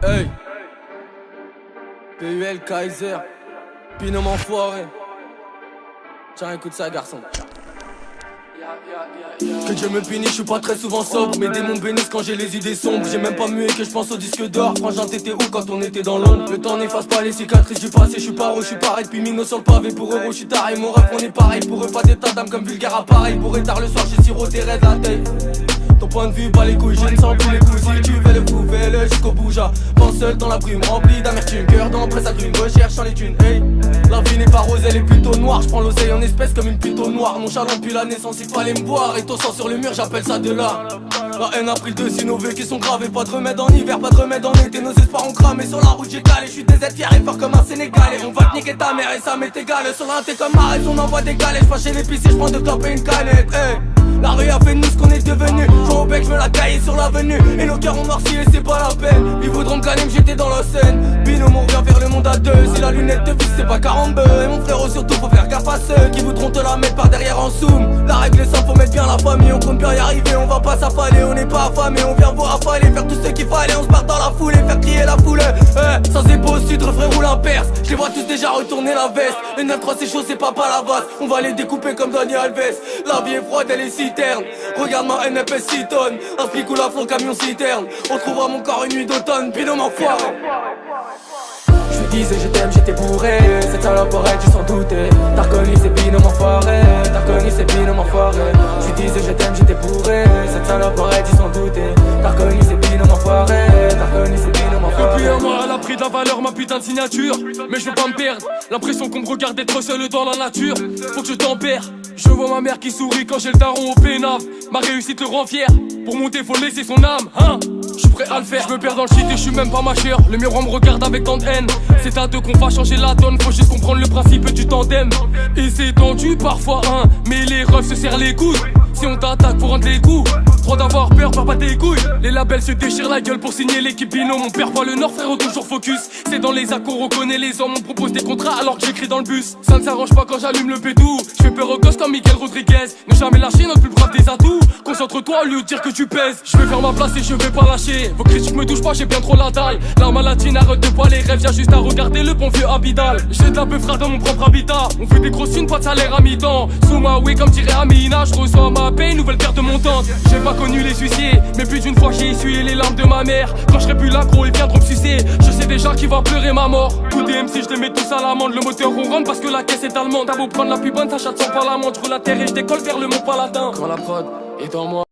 Hey, PUL Kaiser, binôme enfoiré. Tiens, écoute ça, garçon. Que Dieu me punisse, je suis pas très souvent sobre. Mes démons bénissent quand j'ai les idées sombres. J'ai même pas mué que je pense au disque d'or. Frangin, t'étais où quand on était dans l'ombre? Le temps n'efface pas les cicatrices du passé. Je suis pas je suis pareil depuis Mino sur le pavé. Pour eux, je suis taré. Mon rêve, on est pareil. Pour eux, pas d'état d'âme comme vulgaire appareil. Pour tard le soir, j'ai siroté raide la tête. Ton point de vue, pas les couilles, je ne sens plus les couilles. Si tu veux le coup, fais-le jusqu'au bout. Pense seul dans la brume, remplie d'amertume. Cœur dans presse à thune, recherche en les thunes. Hey, la vie n'est pas rose, elle est plutôt noire. Je prends l'oseille en espèce comme une plutôt noire. Mon chalon depuis la naissance, il fallait me voir. Et ton sang sur le mur, j'appelle ça de l'art. La haine a pris le dessus, nos vœux qui sont gravés. Pas de remède en hiver, pas de remède en été. Nos espoirs ont cramé sur la route, j'ai calé. Je suis des êtres fiers et fort comme un Sénégalais. On va te niquer ta mère et ça m'est égal. Sur l'un, t'es comme Marais, on envoie des galets. Je passe chez l'épicier, je prends deux clopes et une canette. Hey, la rue a fait de nous ce qu'on est devenu. Quand au bec, je me la caille sur l'avenue. Et nos cœurs ont noirci et c'est pas la peine. Ils voudront me gagner, mais j'étais dans la scène. Binôme, on revient vers le monde à deux. Si la lunette te vise, c'est pas 42. Et mon frérot, surtout, faut faire gaffe à ceux qui voudront te la mettre par derrière en zoom. La règle est simple, faut mettre bien la famille. On compte bien y arriver, on va pas s'affaler. On n'est pas affamé, on vient voir affaler. Faire tout ce qu'il fallait, on se barre dans la foule et faire crier la foule. Sans épée au sud, refrain roule un perse. Je les vois tous déjà retourner la veste. Les 9-3 c'est chaud, c'est pas la vase. On va les découper comme Dani Alves. La vie est froide, elle est citerne. Regarde ma NFS 6 tonnes. Un flic ou la flot camion citerne. On trouvera mon corps une nuit d'automne. Binôme enfoiré. Je lui disais je t'aime, j'étais bourré. Cette salope aurait dû s'en douter. T'as reconnu ces binômes enfoirés. T'as reconnu ces binômes enfoirés. Je lui disais je t'aime, j'étais bourré. Cette salope aurait dû s'en douter. T'as reconnu ces binômes enfoirés. T'as reconnu ces binômes enfoirés. Depuis un mois elle a pris de la valeur ma putain de signature. Mais je veux pas me perdre. L'impression qu'on me regarde être seul dans la nature. Faut que je tempère. Je vois ma mère qui sourit quand j'ai le daron au pénave. Ma réussite le rend fier. Pour monter faut laisser son âme, hein. Je suis prêt à le faire. Je me perds dans le shit et je suis même pas ma chère. Le miroir me regarde avec tant de haine. C'est à deux qu'on va changer la donne. Faut juste comprendre le principe du tandem. Et c'est tendu parfois, hein. Mais les refs se serrent les coudes. Si on t'attaque faut rendre les coups. Trop d'avoir peur, pars pas tes couilles. Les labels se déchirent la gueule pour signer l'équipe binôme. On perd pas le nord frérot, toujours focus. C'est dans les accords, on connaît les hommes. On propose des contrats alors que j'écris dans le bus. Ça ne s'arrange pas quand j'allume le pédou. Je fais peur aux gosses comme Miguel Rodriguez. Ne jamais lâcher notre plus brave des atouts. Concentre-toi au lieu de dire que tu pèses. Je vais faire ma place et je vais pas lâcher. Vos critiques me touchent pas, j'ai bien trop la dalle. La maladie n'arrête de pas les rêves. Y'a juste à regarder le bon vieux Abidal. J'ai de la peu frère dans mon propre habitat. On fait des grosses thunes, pas de salaire à mi-temps. Sous ma way comme dirait Amina. Je reçois ma paye, nouvelle carte de montante. J'ai pas connu les huissiers, mais plus d'une fois j'ai essuyé les larmes de ma mère. Quand je serai plus l'aggro, ils viendront me sucer. Je sais déjà qui va pleurer ma mort. Tous des MC, je les mets tous à l'amende. Le moteur ronronne parce que la caisse est allemande. T'as beau prendre la plus bonne, ça chatte sans par la montre. Je roule la terre et je décolle vers le Mont Palatin. Quand la prod est en moi.